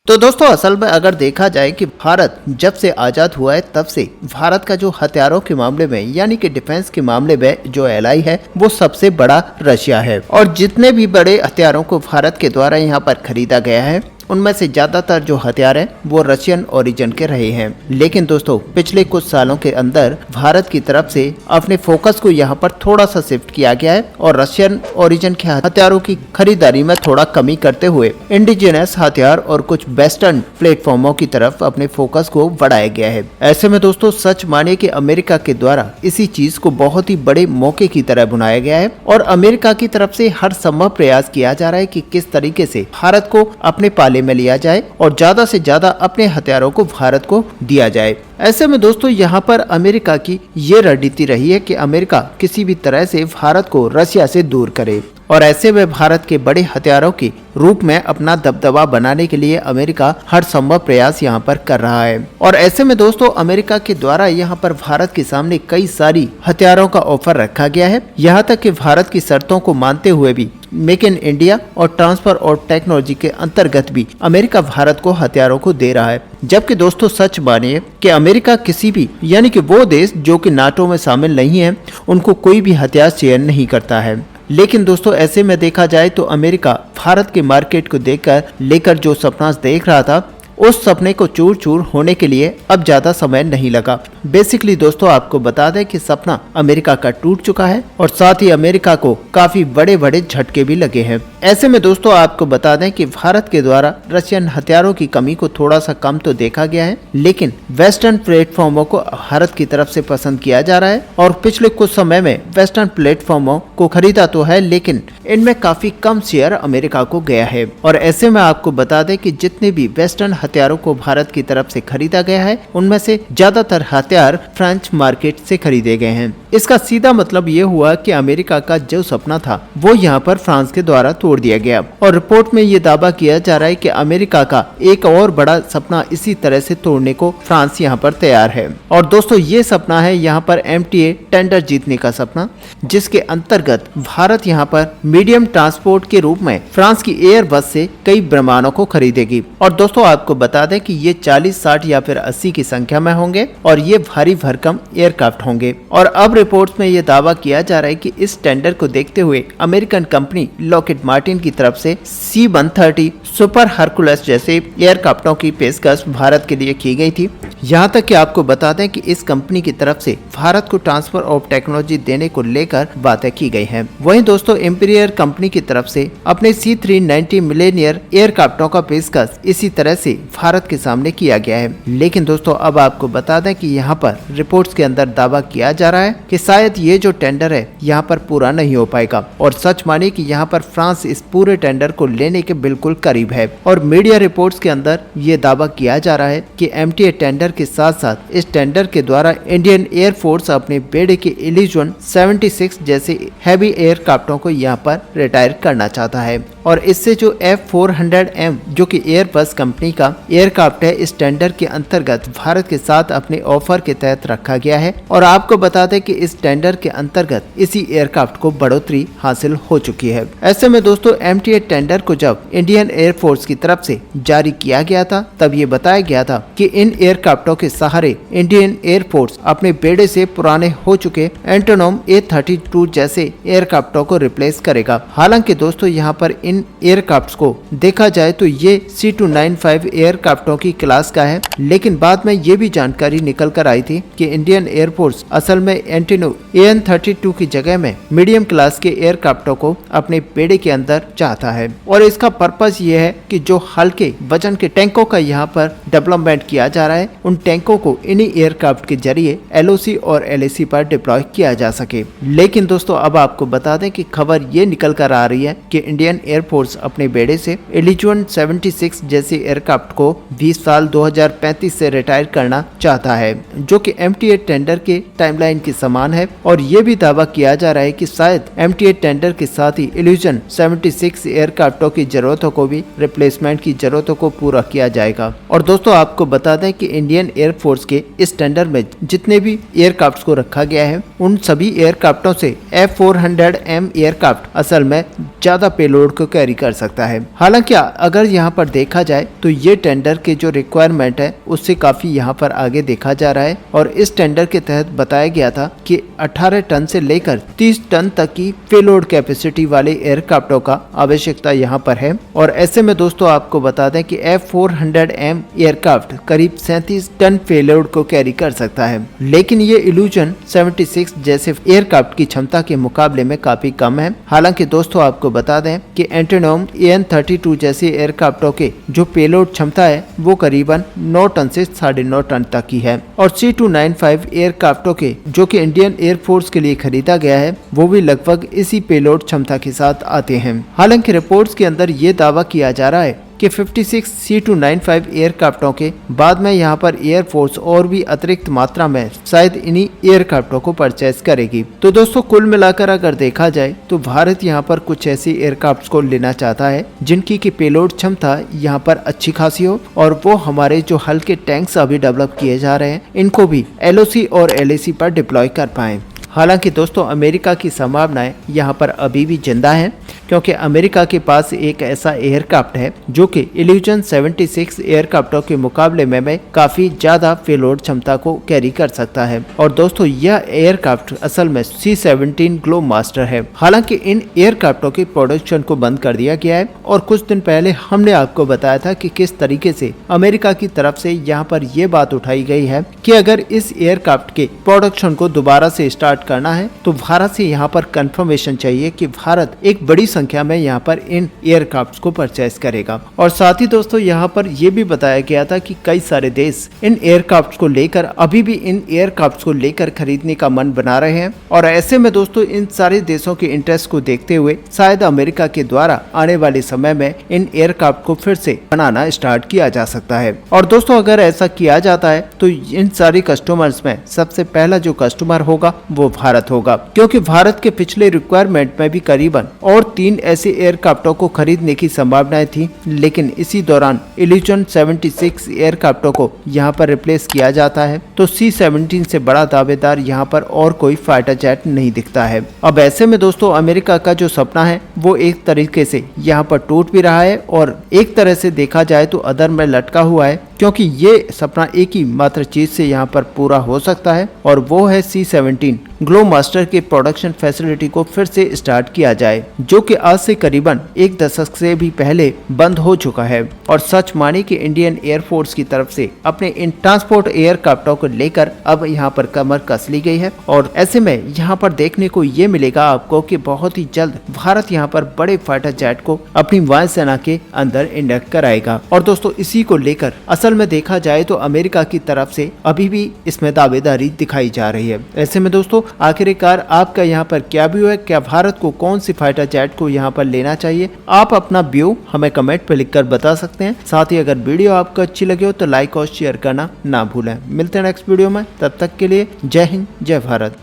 तो दोस्तों असल में अगर देखा जाए कि भारत जब से आज़ाद हुआ है तब से भारत का जो हथियारों के मामले में यानी कि डिफेंस के मामले में जो एलाई है वो सबसे बड़ा रशिया है। और जितने भी बड़े हथियारों को भारत के द्वारा यहाँ पर खरीदा गया है उनमें से ज्यादातर जो हथियार हैं वो रशियन ओरिजिन के रहे हैं। लेकिन दोस्तों पिछले कुछ सालों के अंदर भारत की तरफ से अपने फोकस को यहाँ पर थोड़ा सा शिफ्ट किया गया है और रशियन ओरिजिन के हथियारों की खरीदारी में थोड़ा कमी करते हुए इंडिजिनस हथियार और कुछ वेस्टर्न प्लेटफॉर्मों की तरफ अपने फोकस को बढ़ाया गया है। ऐसे में दोस्तों सच मानिए कि अमेरिका के द्वारा इसी चीज को बहुत ही बड़े मौके की तरह बनाया गया है और अमेरिका की तरफ से हर संभव प्रयास किया जा रहा है कि किस तरीके से भारत को अपने में लिया जाए और ज्यादा से ज्यादा अपने हथियारों को भारत को दिया जाए। ऐसे में दोस्तों यहाँ पर अमेरिका की ये रणनीति रही है कि अमेरिका किसी भी तरह से भारत को रशिया से दूर करे और ऐसे में भारत के बड़े हथियारों के रूप में अपना दबदबा बनाने के लिए अमेरिका हर संभव प्रयास यहाँ पर कर रहा है। और ऐसे में दोस्तों अमेरिका के द्वारा यहाँ पर भारत के सामने कई सारी हथियारों का ऑफर रखा गया है। यहाँ तक कि भारत की शर्तों को मानते हुए भी मेक इन इंडिया और ट्रांसफर और टेक्नोलॉजी के अंतर्गत भी अमेरिका भारत को हथियारों को दे रहा है। जबकि दोस्तों सच मानिए कि अमेरिका किसी भी यानी कि वो देश जो कि नाटो में शामिल नहीं है उनको कोई भी हथियार शेयर नहीं करता है। लेकिन दोस्तों ऐसे में देखा जाए तो अमेरिका भारत के मार्केट को लेकर जो सपना देख रहा था उस सपने को चूर चूर होने के लिए अब ज्यादा समय नहीं लगा। बेसिकली दोस्तों आपको बता दें कि सपना अमेरिका का टूट चुका है और साथ ही अमेरिका को काफी बड़े बड़े झटके भी लगे हैं। ऐसे में दोस्तों आपको बता दें कि भारत के द्वारा रशियन हथियारों की कमी को थोड़ा सा कम तो देखा गया है लेकिन वेस्टर्न प्लेटफॉर्मों को भारत की तरफ से पसंद किया जा रहा है और पिछले कुछ समय में वेस्टर्न प्लेटफॉर्मों को खरीदा तो है लेकिन इनमें काफी कम शेयर अमेरिका को गया है। और ऐसे में आपको बता दें कि जितने भी वेस्टर्न हथियारों को भारत की तरफ से खरीदा गया है उनमें से ज्यादातर हथियार फ्रेंच मार्केट से खरीदे गए हैं। इसका सीधा मतलब ये हुआ कि अमेरिका का जो सपना था वो यहाँ पर फ्रांस के द्वारा तोड़ दिया गया और रिपोर्ट में ये दावा किया जा रहा है कि अमेरिका का एक और बड़ा सपना इसी तरह से तोड़ने को फ्रांस यहाँ पर तैयार है। और दोस्तों ये सपना है यहाँ पर MTA टेंडर जीतने का सपना, जिसके अंतर्गत भारत यहाँ पर मीडियम ट्रांसपोर्ट के रूप में फ्रांस की एयरबस से कई विमानों को खरीदेगी। और दोस्तों आपको बता दें कि ये 40, 60 या फिर 80 की संख्या में होंगे और ये भारी भरकम एयरक्राफ्ट होंगे। और अब रिपोर्ट्स में ये दावा किया जा रहा है कि इस टेंडर को देखते हुए अमेरिकन कंपनी लॉकहीड मार्टिन की तरफ से C-130 सुपर हरकुलस जैसे एयरक्राफ्टों की पेशकश भारत के लिए की गई थी। यहाँ तक कि आपको बता दें कि इस कंपनी की तरफ से भारत को ट्रांसफर ऑफ टेक्नोलॉजी देने को लेकर बातें की गई हैं। वहीं दोस्तों इंपीरियर कंपनी की तरफ से अपने C-390 मिलेनियर एयरक्राफ्टों का पेशकश इसी तरह से भारत के सामने किया गया है। लेकिन दोस्तों अब आपको बता दें कि यहाँ पर रिपोर्ट्स के अंदर दावा किया जा रहा है कि शायद ये जो टेंडर है यहाँ पर पूरा नहीं हो पाएगा और सच मानिए कि यहाँ पर फ्रांस इस पूरे टेंडर को लेने के बिल्कुल करीब है। और मीडिया रिपोर्ट्स के अंदर ये दावा किया जा रहा है कि MTA टेंडर के साथ साथ इस टेंडर के द्वारा इंडियन एयरफोर्स अपने बेड़े के इलीजन 76 जैसे हैवी एयरक्राफ्टों को यहाँ पर रिटायर करना चाहता है। और इससे जो F-400M जो कि एयरबस कंपनी का एयरक्राफ्ट है इस टेंडर के अंतर्गत भारत के साथ अपने ऑफर के तहत रखा गया है। और आपको बता दें कि इस टेंडर के अंतर्गत इसी एयरक्राफ्ट को बढ़ोतरी हासिल हो चुकी है। ऐसे में दोस्तों MTA टेंडर को जब इंडियन एयरफोर्स की तरफ से जारी किया गया था तब ये बताया गया था कि इन एयरक्राफ्टों के सहारे इंडियन एयरफोर्स अपने बेड़े से पुराने हो चुके एंटोनोम A-32 जैसे एयरक्राफ्टों को रिप्लेस करेगा। हालांकि दोस्तों यहाँ पर इन एयरक्राफ्ट्स को देखा जाए तो ये C-295 एयरक्राफ्टों की क्लास का है, लेकिन बाद में ये भी जानकारी निकल कर आई थी कि इंडियन एयरफोर्स असल में एंटेनो AN-32 की जगह में मीडियम क्लास के एयरक्राफ्टों को अपने बेड़े के अंदर चाहता है। और इसका पर्पस ये है कि जो हल्के वजन के टैंकों का यहाँ पर डेवलपमेंट किया जा रहा है उन टैंकों को इन्हीं एयरक्राफ्ट के जरिए LOC और LAC पर डिप्लॉय किया जा सके। लेकिन दोस्तों अब आपको बता दें कि खबर ये निकल कर आ रही है कि इंडियन एयरफोर्स अपने बेड़े से इलीजन 76 जैसे एयरक्राफ्ट को 20 साल 2035 से रिटायर करना चाहता है, जो कि MTA टेंडर के टाइमलाइन के समान है। और ये भी दावा किया जा रहा है कि शायद MTA टेंडर के साथ ही इलीजन 76 एयरक्राफ्टों की जरूरतों को भी रिप्लेसमेंट की जरूरतों को पूरा किया जाएगा। और दोस्तों आपको बता दें कि इंडियन एयरफोर्स के इस टेंडर में जितने भी एयरक्राफ्ट को रखा गया है उन सभी एयरक्राफ्टों से F-400M एयरक्राफ्ट असल में ज्यादा पेलोड को कैरी कर सकता है। हालांकि अगर यहाँ पर देखा जाए तो ये टेंडर के जो रिक्वायरमेंट है उससे काफी यहाँ पर आगे देखा जा रहा है और इस टेंडर के तहत बताया गया था कि 18 टन से लेकर 30 टन तक की पेलोड कैपेसिटी वाले एयरक्राफ्टों का आवश्यकता यहाँ पर है। और ऐसे में दोस्तों आपको बता दें कि F400M एयरक्राफ्ट करीब 37 टन पेलोड को कैरी कर सकता है, लेकिन ये इल्यूजन 76 जैसे एयरक्राफ्ट की क्षमता के मुकाबले में काफी कम है। हालांकि दोस्तों आपको बता दें कि एंटोनोम AN-32 जैसे एयरक्राफ्टों के जो पेलोड क्षमता है वो करीबन 9 टन से 9.5 टन तक की है और C295 एयरक्राफ्टों के जो कि इंडियन एयरफोर्स के लिए खरीदा गया है वो भी लगभग इसी पेलोड क्षमता के साथ आते हैं। हालांकि रिपोर्ट्स के अंदर ये दावा किया जा रहा है कि 56 C295 एयरक्राफ्टों के बाद में यहाँ पर एयरफोर्स और भी अतिरिक्त मात्रा में शायद इन्हीं एयरक्राफ्टों को परचेज करेगी। तो दोस्तों कुल मिलाकर अगर देखा जाए तो भारत यहाँ पर कुछ ऐसी एयरक्राफ्ट को लेना चाहता है जिनकी की पेलोड क्षमता यहाँ पर अच्छी खासी हो और वो हमारे जो हल्के टैंक्स अभी डेवलप किए जा रहे हैं इनको भी LOC और LAC पर डिप्लॉय कर पाए। हालांकि दोस्तों अमेरिका की संभावनाएं यहाँ पर अभी भी जिंदा हैं क्योंकि अमेरिका के पास एक ऐसा एयरक्राफ्ट है जो कि इल्यूजन 76 एयरक्राफ्टों के मुकाबले में काफी ज्यादा पेलोड क्षमता को कैरी कर सकता है। और दोस्तों यह एयरक्राफ्ट असल में C-17 ग्लोबमास्टर है। हालांकि इन एयरक्राफ्टों की प्रोडक्शन को बंद कर दिया गया है और कुछ दिन पहले हमने आपको बताया था कि किस तरीके से अमेरिका की तरफ से यहाँ पर यह बात उठाई गई है कि अगर इस एयरक्राफ्ट के प्रोडक्शन को दोबारा से स्टार्ट करना है तो भारत से यहाँ पर कंफर्मेशन चाहिए कि भारत एक बड़ी संख्या में यहाँ पर इन एयरक्राफ्ट को परचेज करेगा। और साथ ही दोस्तों यहाँ पर यह भी बताया गया था कि कई सारे देश इन एयरक्राफ्ट को लेकर अभी भी इन एयरक्राफ्ट को लेकर खरीदने का मन बना रहे हैं और ऐसे में दोस्तों इन सारे देशों के इंटरेस्ट को देखते हुए शायद अमेरिका के द्वारा आने वाले समय में इन एयरक्राफ्ट को फिर से बनाना स्टार्ट किया जा सकता है। और दोस्तों अगर ऐसा किया जाता है तो इन सारे कस्टमर्स में सबसे पहला जो कस्टमर होगा वो भारत होगा, क्योंकि भारत के पिछले रिक्वायरमेंट में भी करीबन और 3 ऐसे एयरक्राफ्टों को खरीदने की संभावनाएं थी, लेकिन इसी दौरान इल्यूजन 76 एयरक्राफ्टों को यहाँ पर रिप्लेस किया जाता है तो C-17 से बड़ा दावेदार यहाँ पर और कोई फाइटर जेट नहीं दिखता है। अब ऐसे में दोस्तों अमेरिका का जो सपना है वो एक तरीके से यहाँ पर टूट भी रहा है और एक तरह से देखा जाए तो अधर में लटका हुआ है, क्योंकि ये सपना एक ही मात्र चीज से यहाँ पर पूरा हो सकता है और वो है C-17 ग्लोबमास्टर के प्रोडक्शन फैसिलिटी को फिर से स्टार्ट किया जाए, जो कि आज से करीबन 1 दशक से भी पहले बंद हो चुका है। और सच माने कि इंडियन एयरफोर्स की तरफ से अपने इन ट्रांसपोर्ट एयरक्राफ्टों को लेकर अब यहाँ पर कमर कस ली गई है और ऐसे में यहाँ पर देखने को ये मिलेगा आपको कि बहुत ही जल्द भारत यहाँ पर बड़े फाइटर जेट को अपनी वायुसेना के अंदर इंडक्ट कराएगा। और दोस्तों इसी को लेकर असल में देखा जाए तो अमेरिका की तरफ से अभी भी इसमें दावेदारी दिखाई जा रही है। ऐसे में दोस्तों आखिरकार आपका यहाँ पर क्या व्यू है, क्या भारत को कौन सी फाइटर जेट को यहाँ पर लेना चाहिए? आप अपना व्यू हमें कमेंट पे लिखकर बता सकते हैं। साथ ही अगर वीडियो आपको अच्छी लगे हो तो लाइक और शेयर करना ना भूलें। मिलते हैं नेक्स्ट वीडियो में, तब तक के लिए जय हिंद जय भारत।